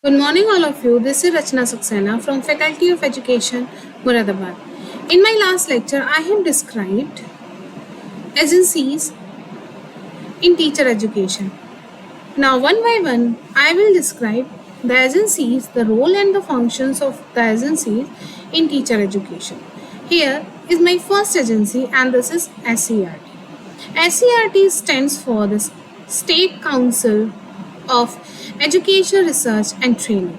Good morning, all of you. This is Rachna Saxena from Faculty of Education, Muradabad. In my last lecture, I have described agencies in teacher education. Now, one by one, I will describe the agencies, the role and the functions of the agencies in teacher education. Here is my first agency, and this is SCRT. SCRT stands for the State Council of Education Research and Training.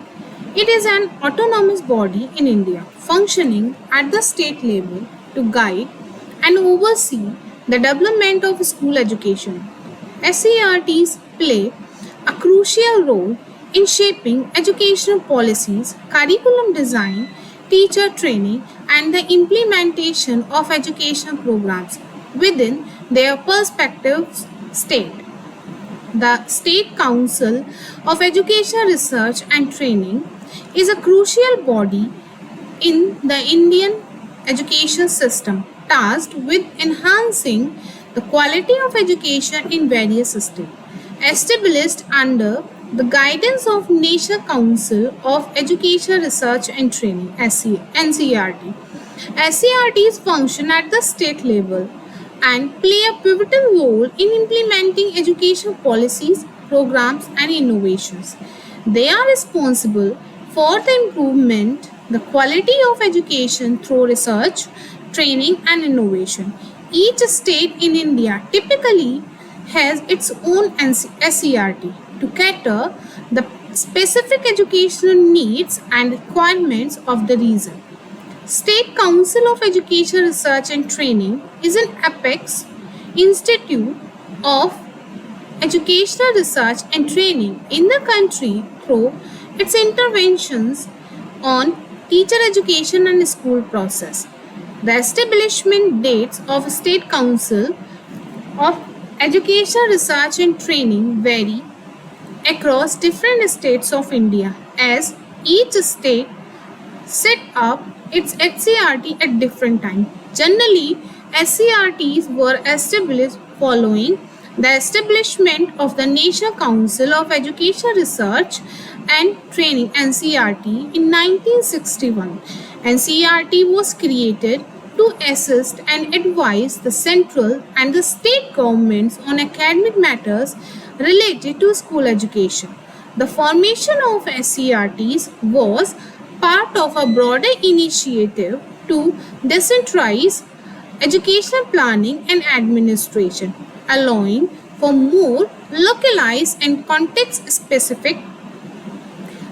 It is an autonomous body in India functioning at the state level to guide and oversee the development of school education. SCRTs play a crucial role in shaping educational policies, curriculum design, teacher training, and the implementation of educational programs within their respective state. The State Council of Education Research and Training is a crucial body in the Indian education system tasked with enhancing the quality of education in various states. Established under the guidance of National Council of Education Research and Training NCRT. SCRTs function at the state level and play a pivotal role in implementing education policies, programs, and innovations. They are responsible for the improvement the quality of education through research, training, and innovation. Each state in India typically has its own SCRT to cater the specific educational needs and requirements of the region. State Council of Education Research and Training is an apex institute of educational research and training in the country through its interventions on teacher education and school process. The establishment dates of State Council of Education Research and Training vary across different states of India as each state set up its SCRT at different times. Generally, SCRTs were established following the establishment of the National Council of Education Research and Training NCRT in 1961. NCRT was created to assist and advise the central and the state governments on academic matters related to school education. The formation of SCRTs was part of a broader initiative to decentralize educational planning and administration, allowing for more localized and context-specific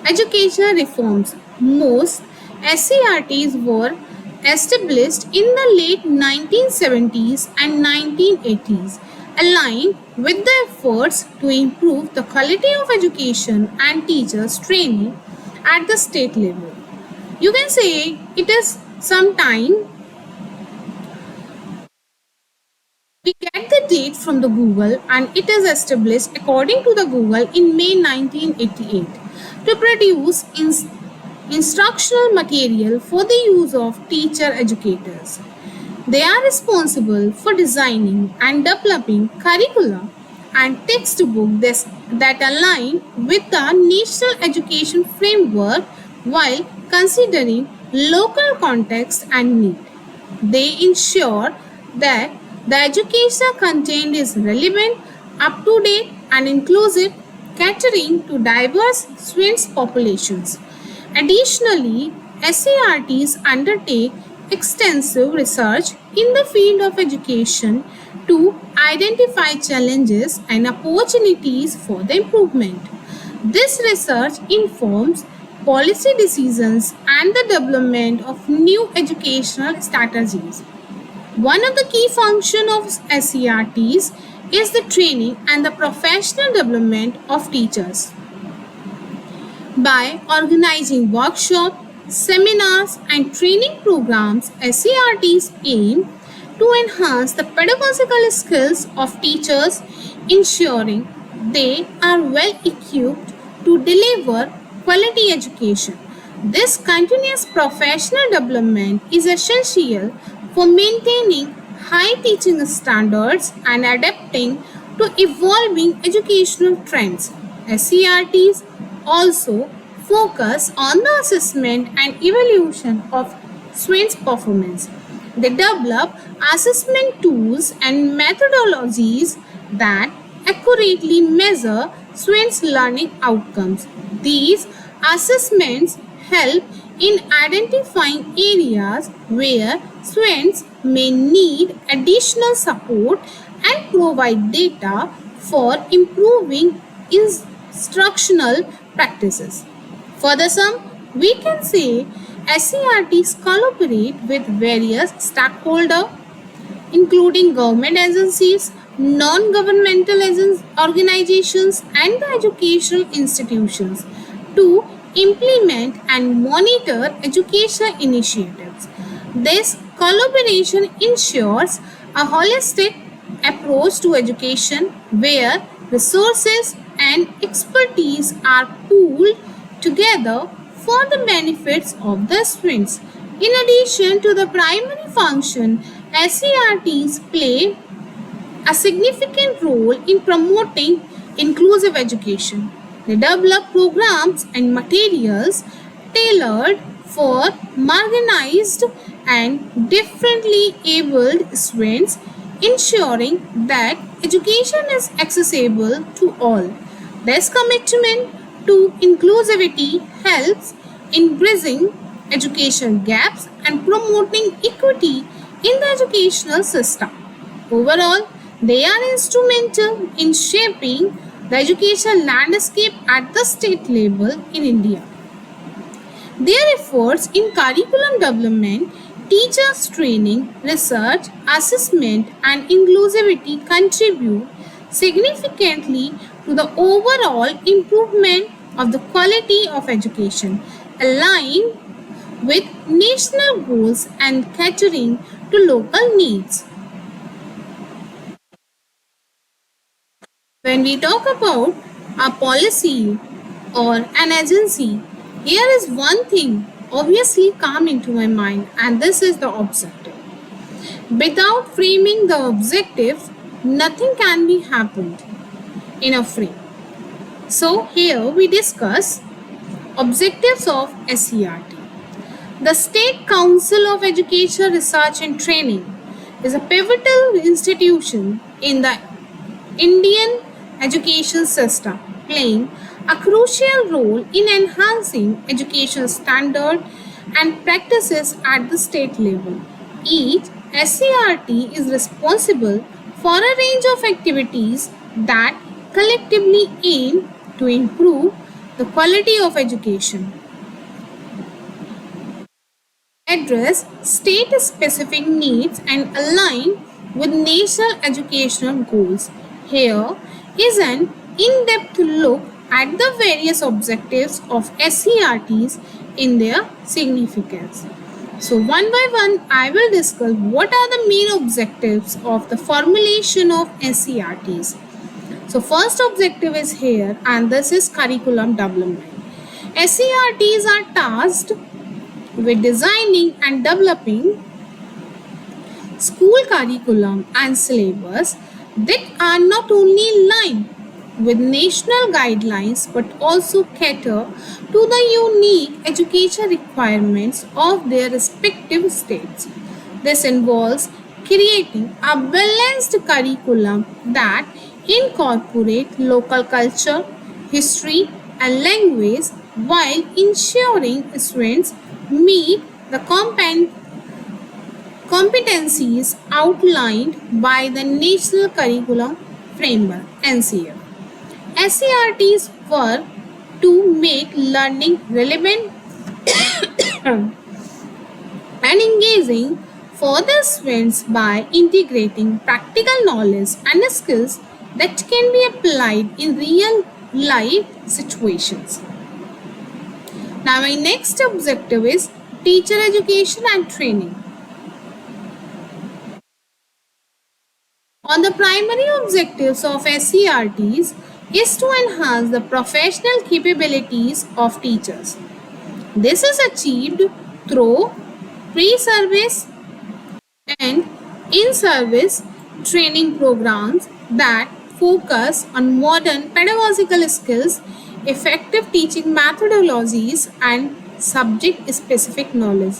educational reforms. Most SCRTs were established in the late 1970s and 1980s, aligned with the efforts to improve the quality of education and teachers' training at the state level. You can say it is some time. We get the date from the Google, and it is established according to the Google in May 1988 to produce instructional material for the use of teacher educators. They are responsible for designing and developing curricula and textbooks that align with the national education framework while considering local context and need. They ensure that the educational content is relevant, up to date, and inclusive, catering to diverse student populations. Additionally, SCRTs undertake extensive research in the field of education to identify challenges and opportunities for the improvement. This research informs policy decisions and the development of new educational strategies. One of the key functions of SCRTs is the training and the professional development of teachers. By organizing workshops, seminars, and training programs, SCRTs aim to enhance the pedagogical skills of teachers, ensuring they are well equipped to deliver quality education. This continuous professional development is essential for maintaining high teaching standards and adapting to evolving educational trends. SCRTs also focus on the assessment and evaluation of students' performance. They develop assessment tools and methodologies that accurately measure students' learning outcomes. These assessments help in identifying areas where students may need additional support and provide data for improving instructional practices. Further sum, we can say SCRTs collaborate with various stakeholders including government agencies, non-governmental organizations and the educational institutions to implement and monitor education initiatives. This collaboration ensures a holistic approach to education where resources and expertise are pooled together for the benefits of the students. In addition to the primary function, SCRTs play a significant role in promoting inclusive education. They develop programs and materials tailored for marginalized and differently abled students, ensuring that education is accessible to all. This commitment to inclusivity helps in bridging education gaps and promoting equity in the educational system. Overall, they are instrumental in shaping the education landscape at the state level in India. Their efforts in curriculum development, teachers training, research, assessment, and inclusivity contribute significantly to the overall improvement of the quality of education, aligned with national goals and catering to local needs. When we talk about a policy or an agency, here is one thing obviously come into my mind, and this is the objective. Without framing the objectives, nothing can be happened in a frame. So here we discuss objectives of SCRT. The State Council of Education Research and Training is a pivotal institution in the Indian education system, playing a crucial role in enhancing education standards and practices at the state level. Each SCRT is responsible for a range of activities that collectively aim to improve the quality of education, address state-specific needs and align with national educational goals. Here is an in-depth look at the various objectives of SCRTs in their significance. So one by one, I will discuss what are the main objectives of the formulation of SCRTs. So first objective is here, and this is curriculum development. SCRTs are tasked with designing and developing school curriculum and syllabus that are not only in line with national guidelines but also cater to the unique education requirements of their respective states. This involves creating a balanced curriculum that incorporate local culture, history and language while ensuring students meet the competencies outlined by the National Curriculum Framework (NCF). SCRTs work to make learning relevant and engaging for the students by integrating practical knowledge and skills that can be applied in real life situations. Now, my next objective is teacher education and training. On the primary objectives of SCRTs is to enhance the professional capabilities of teachers. This is achieved through pre-service and in-service training programs that focus on modern pedagogical skills, effective teaching methodologies, and subject-specific knowledge.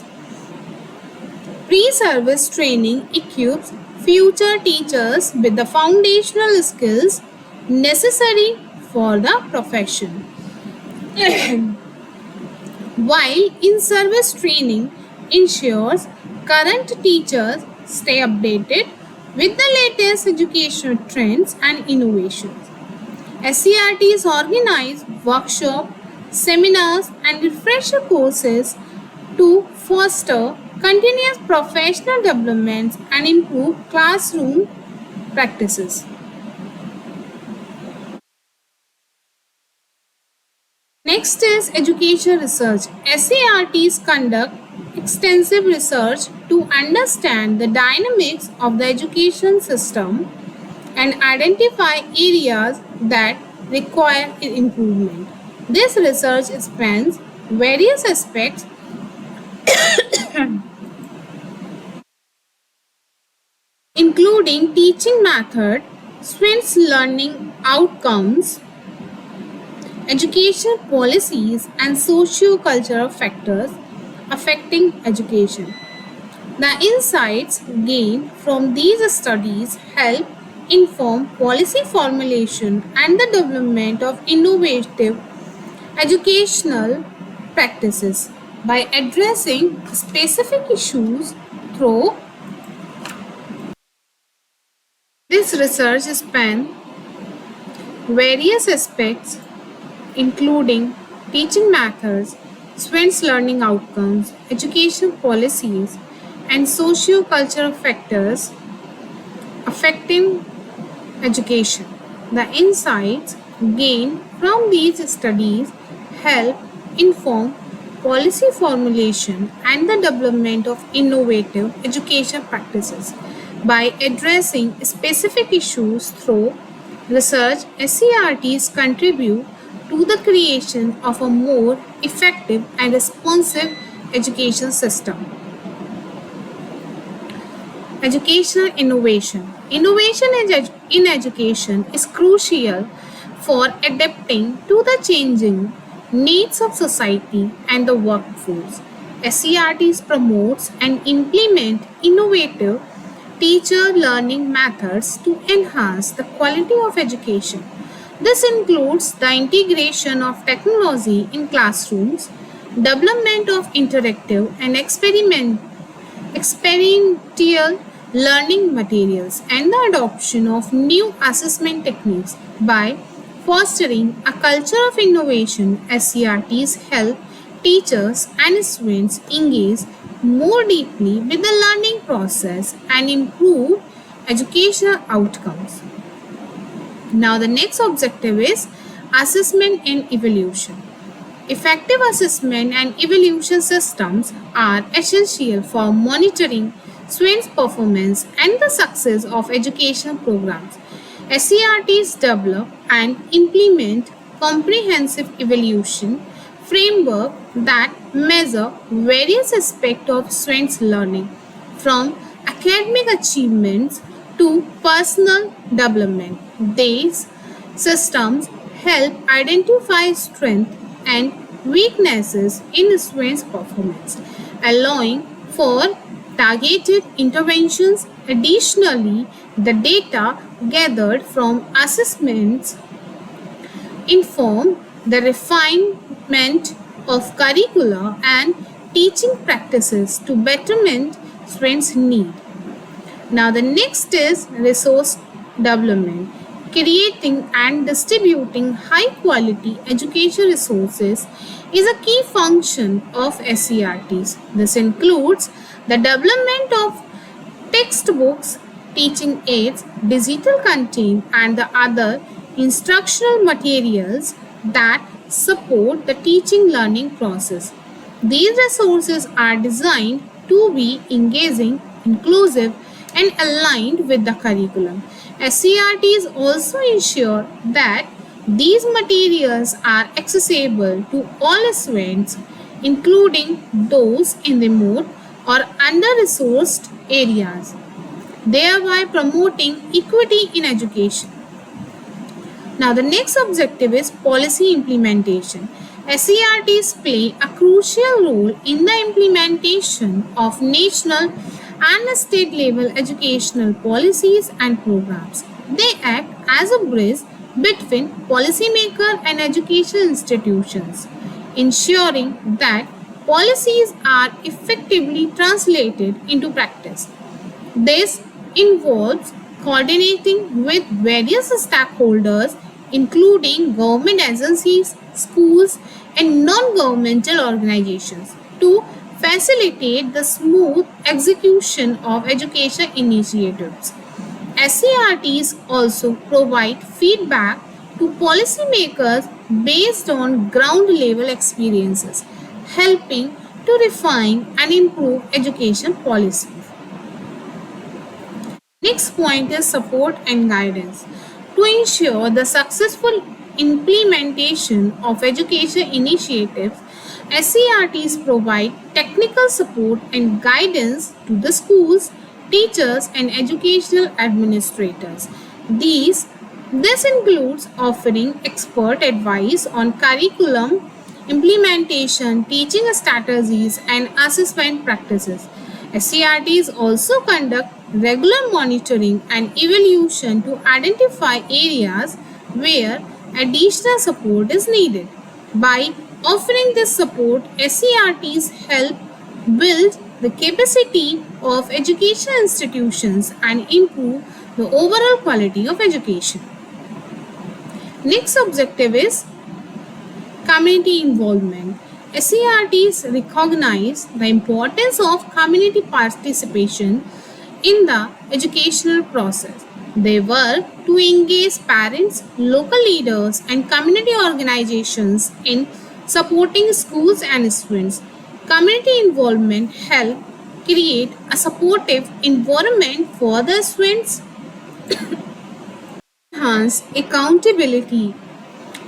Pre-service training equips future teachers with the foundational skills necessary for the profession. While in-service training ensures current teachers stay updated with the latest educational trends and innovations. SCRTs organize workshops, seminars, and refresher courses to foster continuous professional development and improve classroom practices. Next is education research. SARTs conduct extensive research to understand the dynamics of the education system and identify areas that require improvement. This research spans various aspects including teaching method, students' learning outcomes, education policies, and socio-cultural factors affecting education. The insights gained from these studies help inform policy formulation and the development of innovative educational practices by addressing specific issues through this research span various aspects including teaching methods, students' learning outcomes, education policies, and socio-cultural factors affecting education. The insights gained from these studies help inform policy formulation and the development of innovative education practices. By addressing specific issues through research, SCRTs contribute to the creation of a more effective and responsive education system. Educational innovation. Innovation in education is crucial for adapting to the changing needs of society and the workforce. SCRTs promotes and implement innovative teacher learning methods to enhance the quality of education. This includes the integration of technology in classrooms, development of interactive and experiential learning materials, and the adoption of new assessment techniques. By fostering a culture of innovation, SCRTs help teachers and students engage more deeply with the learning process and improve educational outcomes. Now, the next objective is assessment and evaluation. Effective assessment and evaluation systems are essential for monitoring students' performance and the success of education programs. SCRTs develop and implement comprehensive evaluation framework that measure various aspects of students' learning, from academic achievements to personal development. These systems help identify strengths and weaknesses in students' performance, allowing for targeted interventions. Additionally, the data gathered from assessments inform the refinement of curricula and teaching practices to betterment students' need. Now, the next is resource development. Creating and distributing high quality education resources is a key function of SCRTs. This includes the development of textbooks, teaching aids, digital content, and the other instructional materials that support the teaching learning process. These resources are designed to be engaging, inclusive, and aligned with the curriculum. SCRTs also ensure that these materials are accessible to all students, including those in remote or under-resourced areas, thereby promoting equity in education. Now, the next objective is policy implementation. SERTs play a crucial role in the implementation of national and state level educational policies and programs. They act as a bridge between policymakers and educational institutions, ensuring that policies are effectively translated into practice. This involves coordinating with various stakeholders, including government agencies, schools, and non governmental organizations, to facilitate the smooth execution of education initiatives. SCRTs also provide feedback to policymakers based on ground level experiences, helping to refine and improve education policies. Next point is support and guidance. To ensure the successful implementation of education initiatives, SCRTs provide technical support and guidance to the schools, teachers, and educational administrators. This includes offering expert advice on curriculum implementation, teaching strategies, and assessment practices. SCRTs also conduct regular monitoring and evaluation to identify areas where additional support is needed. By offering this support, SCRTs help build the capacity of education institutions and improve the overall quality of education. Next objective is community involvement. SCRTs recognize the importance of community participation in the educational process. They work to engage parents, local leaders, and community organizations in supporting schools and students. Community involvement helps create a supportive environment for the students, enhance accountability,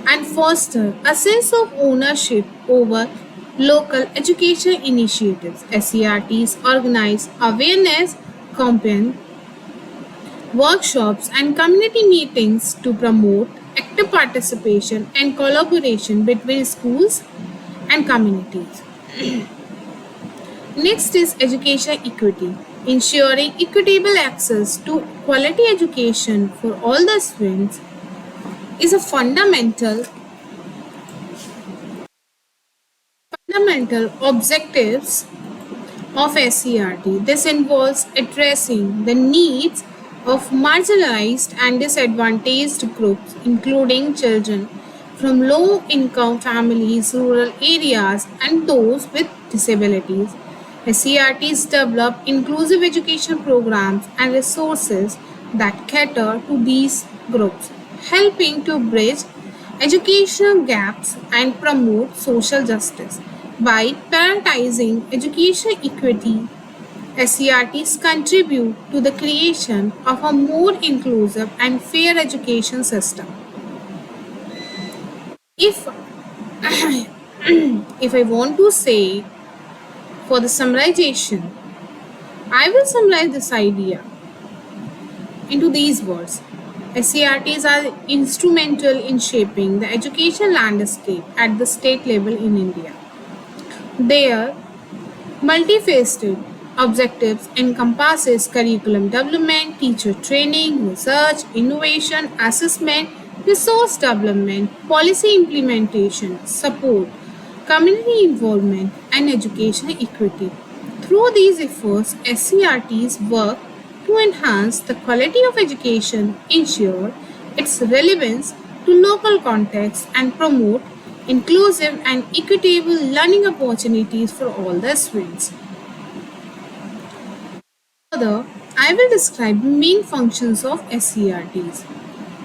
and foster a sense of ownership over local education initiatives. SCRTs organize awareness campaigns, workshops, and community meetings to promote active participation and collaboration between schools and communities. Next is education equity. Ensuring equitable access to quality education for all the students is a fundamental objectives of SCRT. This involves addressing the needs of marginalized and disadvantaged groups, including children from low income families, rural areas, and those with disabilities. SCRTs develop inclusive education programs and resources that cater to these groups, helping to bridge educational gaps and promote social justice. By prioritizing education equity, SCRTs contribute to the creation of a more inclusive and fair education system. If if I want to say for the summarization, I will summarize this idea into these words. SCRTs are instrumental in shaping the education landscape at the state level in India. Their multifaceted objectives encompasses curriculum development, teacher training, research, innovation, assessment, resource development, policy implementation, support, community involvement, and education equity. Through these efforts, SCRTs work to enhance the quality of education, ensure its relevance to local contexts, and promote inclusive and equitable learning opportunities for all the students. Further, I will describe the main functions of SCRTs.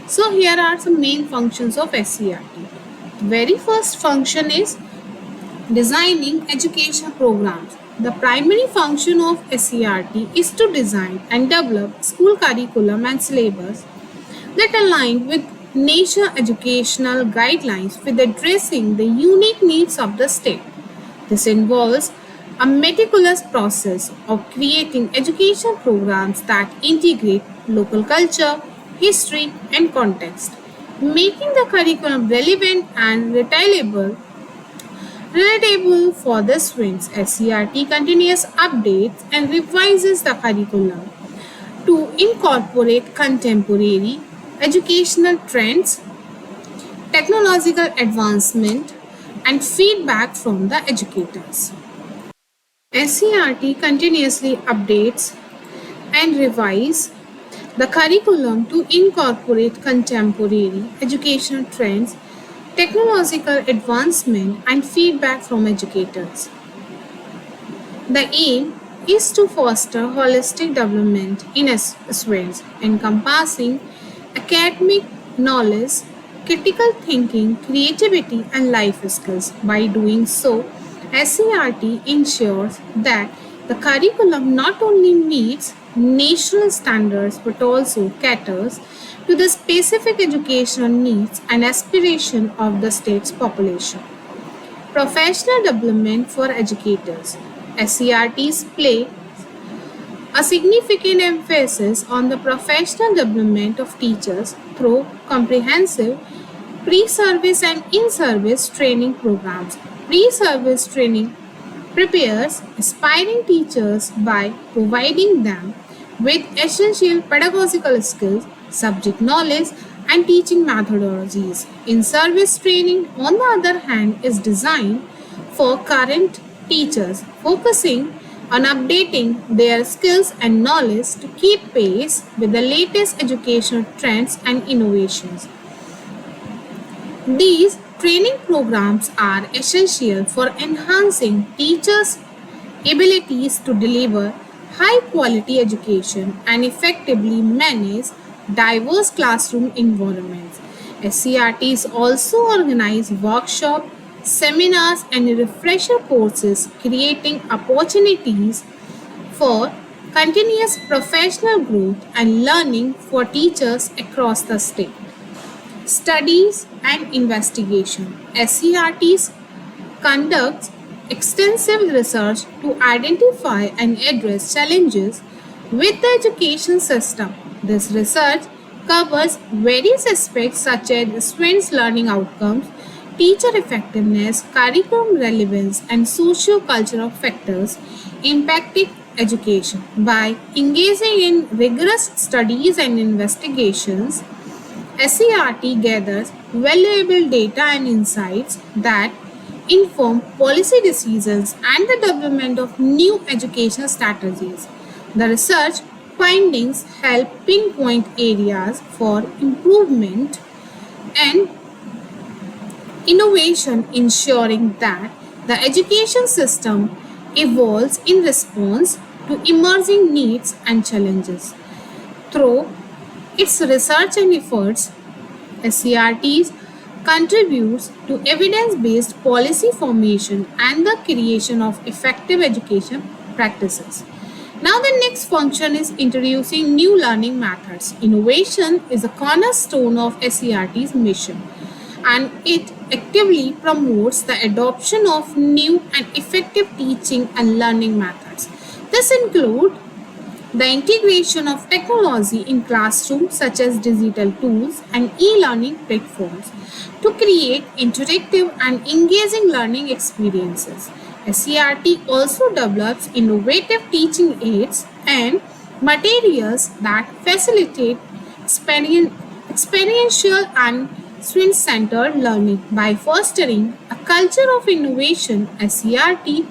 So here are some main functions of SCRT. The very first function is designing education programs. The primary function of SCRT is to design and develop school curriculum and syllabus that align with national educational guidelines with addressing the unique needs of the state. This involves a meticulous process of creating education programs that integrate local culture, history, and context. making the curriculum relevant and relatable for the students. SCRT continuous updates and revises the curriculum to incorporate contemporary educational trends, technological advancement, and feedback from the educators. SCRT continuously updates and revise the curriculum to incorporate contemporary educational trends, technological advancement, and feedback from educators. The aim is to foster holistic development in students, encompassing academic knowledge, critical thinking, creativity, and life skills. By doing so, SCRT ensures that the curriculum not only meets national standards but also caters to the specific educational needs and aspiration of the state's population. Professional development for educators. SCRTs play a significant emphasis on the professional development of teachers through comprehensive pre-service and in-service training programs. Pre-service training prepares aspiring teachers by providing them with essential pedagogical skills, subject knowledge, and teaching methodologies. In-service training, on the other hand, is designed for current teachers, focusing on updating their skills and knowledge to keep pace with the latest educational trends and innovations. These training programs are essential for enhancing teachers' abilities to deliver high quality education and effectively manage diverse classroom environments. SCRTs also organize workshops, seminars, and refresher courses, creating opportunities for continuous professional growth and learning for teachers across the state. Studies and investigation. SCRTs conducts extensive research to identify and address challenges with the education system. This research covers various aspects such as students' learning outcomes, teacher effectiveness, curriculum relevance, and socio-cultural factors impacting education. By engaging in rigorous studies and investigations, SCRT gathers valuable data and insights that inform policy decisions and the development of new educational strategies. The research findings help pinpoint areas for improvement and innovation, ensuring that the education system evolves in response to emerging needs and challenges. Through its research and efforts, SCRTs contributes to evidence-based policy formation and the creation of effective education practices. Now the next function is introducing new learning methods. Innovation is a cornerstone of SCRT's mission, and it actively promotes the adoption of new and effective teaching and learning methods. This includes the integration of technology in classrooms such as digital tools and e-learning platforms to create interactive and engaging learning experiences. SCRT also develops innovative teaching aids and materials that facilitate experiential and student-centered learning. By fostering a culture of innovation, SCRT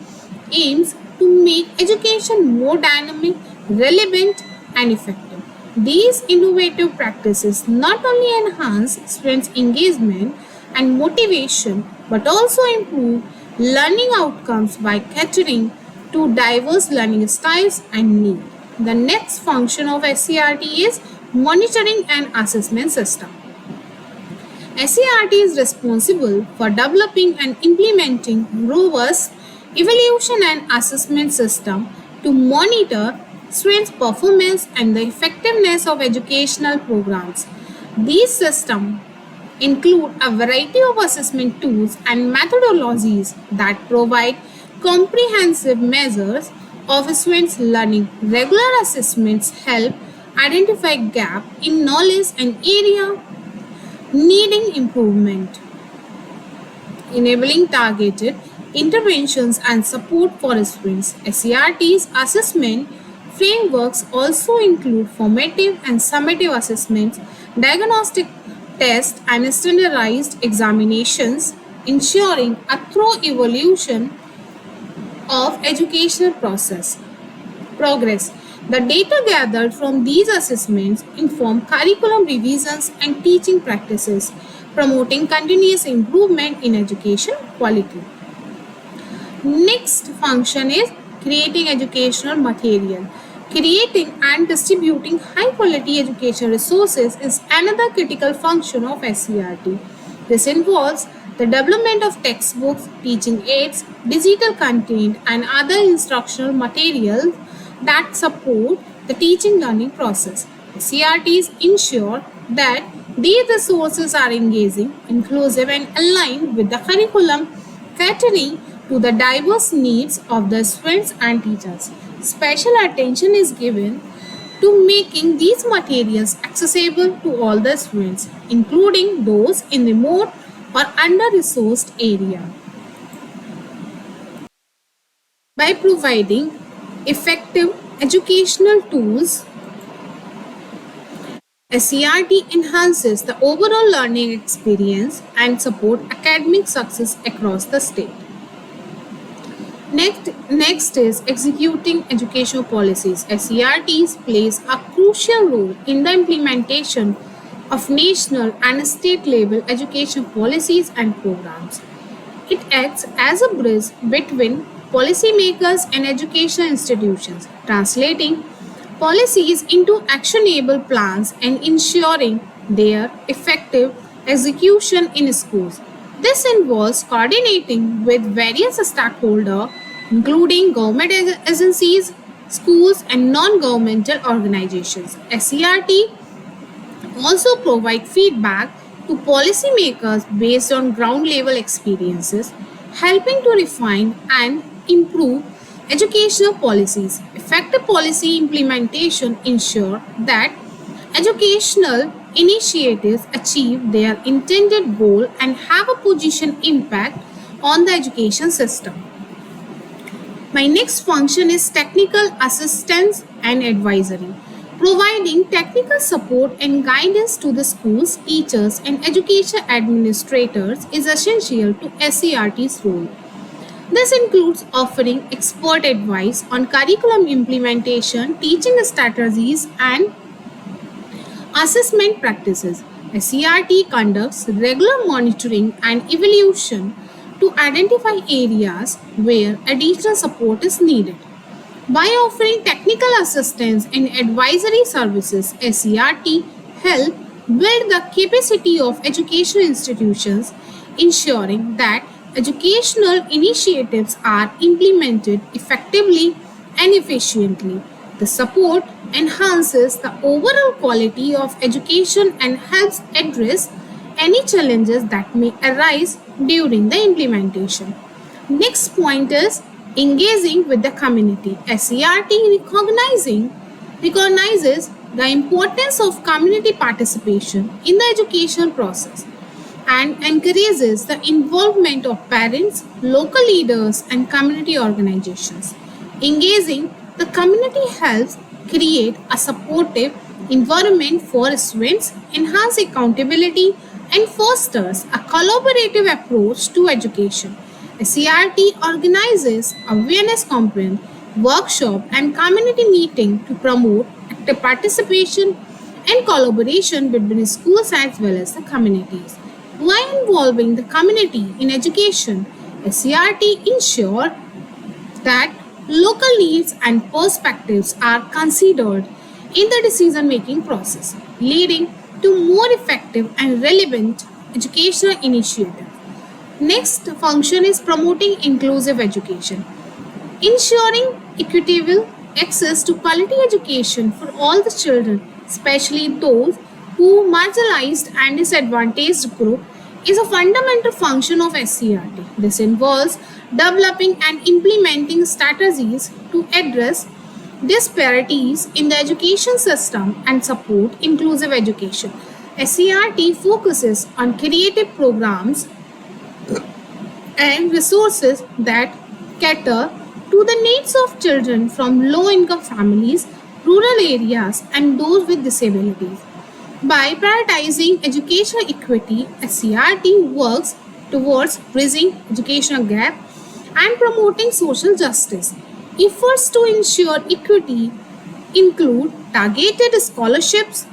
aims to make education more dynamic, relevant, and effective. These innovative practices not only enhance students' engagement and motivation but also improve learning outcomes by catering to diverse learning styles and needs. The next function of SCRT is monitoring and assessment system. SCRT is responsible for developing and implementing robust evaluation and assessment system to monitor students' performance and the effectiveness of educational programs. These systems include a variety of assessment tools and methodologies that provide comprehensive measures of students' learning. Regular assessments help identify gaps in knowledge and area needing improvement, enabling targeted interventions and support for students. SERT's assessment frameworks also include formative and summative assessments, diagnostic tests, and standardized examinations, ensuring a thorough evaluation of educational progress. The data gathered from these assessments inform curriculum revisions and teaching practices, promoting continuous improvement in education quality. Next function is creating educational material. Creating and distributing high quality educational resources is another critical function of SERT. This involves the development of textbooks, teaching aids, digital content, and other instructional materials that support the teaching learning process. SERTs ensure that these resources are engaging, inclusive, and aligned with the curriculum, catering to the diverse needs of the students and teachers. Special attention is given to making these materials accessible to all the students, including those in remote or under-resourced area. By providing effective educational tools, SERT enhances the overall learning experience and support academic success across the state. Next is executing educational policies. SERTs plays a crucial role in the implementation of national and state level education policies and programs. It acts as a bridge between policymakers and education institutions, translating policies into actionable plans and ensuring their effective execution in schools. This involves coordinating with various stakeholders, including government agencies, schools, and non-governmental organizations. SERT also provide feedback to policymakers based on ground level experiences, helping to refine and improve educational policies. Effective policy implementation ensure that educational initiatives achieve their intended goal and have a position impact on the education system. My next function is technical assistance and advisory. Providing technical support and guidance to the schools, teachers, and education administrators is essential to SERT's role. This includes offering expert advice on curriculum implementation, teaching strategies, and assessment practices. SERT conducts regular monitoring and evaluation to identify areas where additional support is needed. By offering technical assistance and advisory services, SERT help build the capacity of educational institutions, ensuring that educational initiatives are implemented effectively and efficiently. The support enhances the overall quality of education and helps address any challenges that may arise during the implementation. Next point is engaging with the community. SERT recognizes the importance of community participation in the education process and encourages the involvement of parents, local leaders, and community organizations. Engaging the community helps create a supportive environment for students, enhance accountability, and fosters a collaborative approach to education. SERT organizes awareness campaign, workshop, and community meeting to promote active participation and collaboration between schools as well as the communities. By involving the community in education, SERT ensure that local needs and perspectives are considered in the decision-making process, leading to more effective and relevant educational initiatives. Next function is promoting inclusive education, ensuring equitable access to quality education for all the children, especially those who marginalized and disadvantaged group, is a fundamental function of SERT. This involves developing and implementing strategies to address disparities in the education system and support inclusive education. SCRT focuses on creative programs and resources that cater to the needs of children from low-income families, rural areas, and those with disabilities. By prioritizing educational equity, SCRT works towards bridging educational gap and promoting social justice. Efforts to ensure equity include targeted scholarships,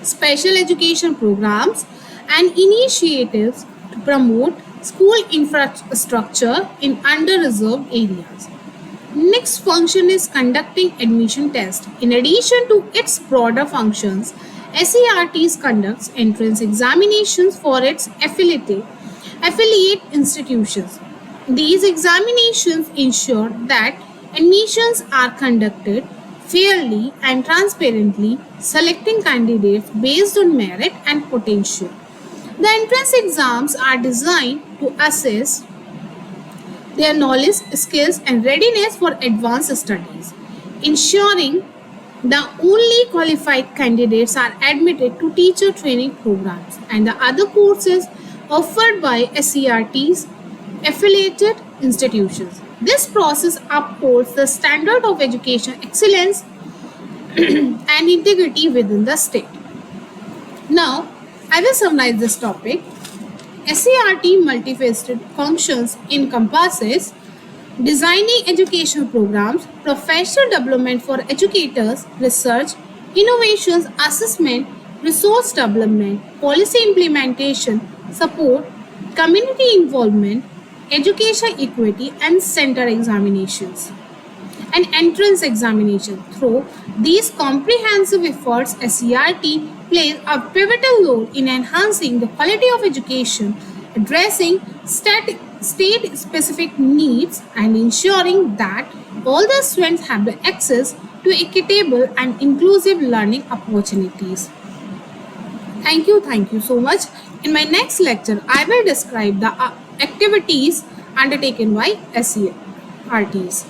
special education programs, and initiatives to promote school infrastructure in under-reserved areas. Next function is conducting admission test. In addition to its broader functions, SERT conducts entrance examinations for its affiliate institutions. These examinations ensure that admissions are conducted fairly and transparently, selecting candidates based on merit and potential. The entrance exams are designed to assess their knowledge, skills, and readiness for advanced studies, ensuring the only qualified candidates are admitted to teacher training programs and the other courses offered by SERT's affiliated institutions. This process upholds the standard of education excellence and integrity within the state. Now, I will summarize this topic. SERT multifaceted functions encompasses designing educational programs, professional development for educators, research, innovations, assessment, resource development, policy implementation, support, community involvement, education equity, and center examinations and entrance examination. Through these comprehensive efforts, SERT plays a pivotal role in enhancing the quality of education, addressing state-specific needs, and ensuring that all the students have the access to equitable and inclusive learning opportunities. Thank you so much. In my next lecture, I will describe the activities undertaken by SERTs.